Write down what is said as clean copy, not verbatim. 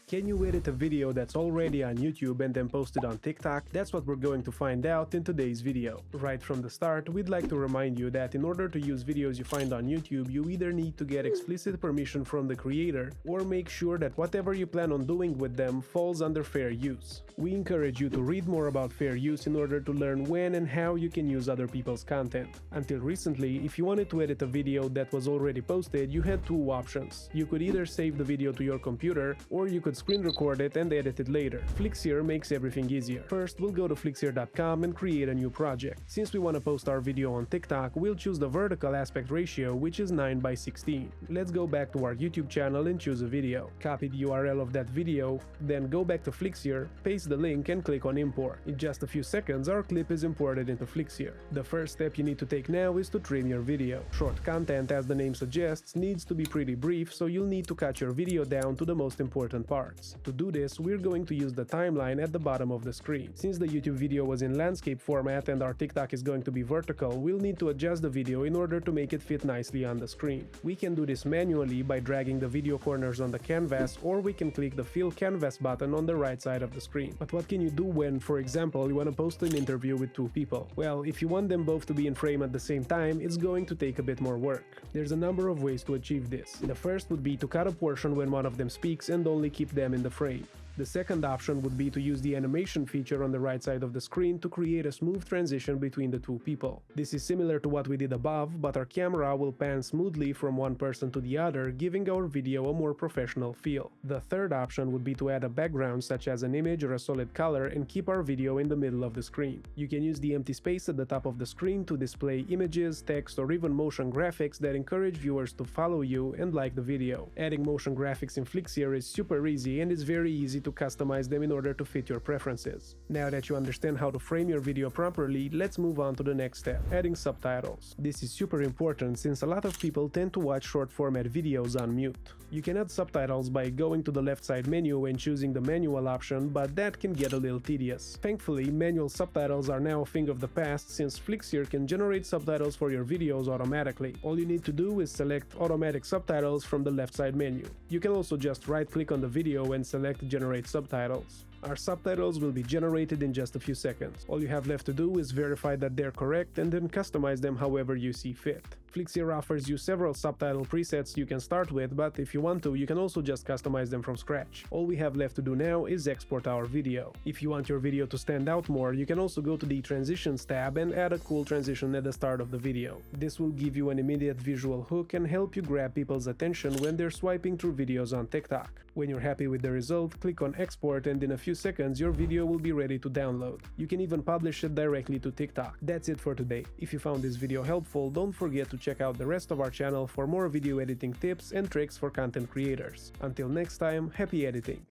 Can you edit a video that's already on YouTube and then post it on TikTok? That's what we're going to find out in today's video. Right from the start, we'd like to remind you that in order to use videos you find on YouTube, you either need to get explicit permission from the creator or make sure that whatever you plan on doing with them falls under fair use. We encourage you to read more about fair use in order to learn when and how you can use other people's content. Until recently, if you wanted to edit a video that was already posted, you had two options. You could either save the video to your computer, or you could screen record it and edit it later. Flixier makes everything easier. First, we'll go to flixier.com and create a new project. Since we want to post our video on TikTok, we'll choose the vertical aspect ratio, which is 9:16. Let's go back to our YouTube channel and choose a video. Copy the URL of that video, then go back to Flixier, paste the link and click on import. In just a few seconds, our clip is imported into Flixier. The first step you need to take now is to trim your video. Short content, as the name suggests, needs to be pretty brief, so you'll need to cut your video down to the most important parts. To do this, we're going to use the timeline at the bottom of the screen. Since the YouTube video was in landscape format and our TikTok is going to be vertical, we'll need to adjust the video in order to make it fit nicely on the screen. We can do this manually by dragging the video corners on the canvas, or we can click the Fill Canvas button on the right side of the screen. But what can you do when, for example, you want to post an interview with two people? Well, if you want them both to be in frame at the same time, it's going to take a bit more work. There's a number of ways to achieve this. The first would be to cut a portion when one of them speaks and only keep them in the frame. The second option would be to use the animation feature on the right side of the screen to create a smooth transition between the two people. This is similar to what we did above, but our camera will pan smoothly from one person to the other, giving our video a more professional feel. The third option would be to add a background such as an image or a solid color and keep our video in the middle of the screen. You can use the empty space at the top of the screen to display images, text, or even motion graphics that encourage viewers to follow you and like the video. Adding motion graphics in Flixier is super easy, and it's very easy to customize them in order to fit your preferences. Now that you understand how to frame your video properly, let's move on to the next step, adding subtitles. This is super important since a lot of people tend to watch short format videos on mute. You can add subtitles by going to the left side menu and choosing the manual option, but that can get a little tedious. Thankfully, manual subtitles are now a thing of the past since Flixier can generate subtitles for your videos automatically. All you need to do is select automatic subtitles from the left side menu. You can also just right click on the video and select generate subtitles. Our subtitles will be generated in just a few seconds. All you have left to do is verify that they're correct and then customize them however you see fit. Flixier offers you several subtitle presets you can start with, but if you want to, you can also just customize them from scratch. All we have left to do now is export our video. If you want your video to stand out more, you can also go to the Transitions tab and add a cool transition at the start of the video. This will give you an immediate visual hook and help you grab people's attention when they're swiping through videos on TikTok. When you're happy with the result, click on export and in a few seconds your video will be ready to download. You can even publish it directly to TikTok. That's it for today. If you found this video helpful, don't forget to check out the rest of our channel for more video editing tips and tricks for content creators. Until next time, happy editing!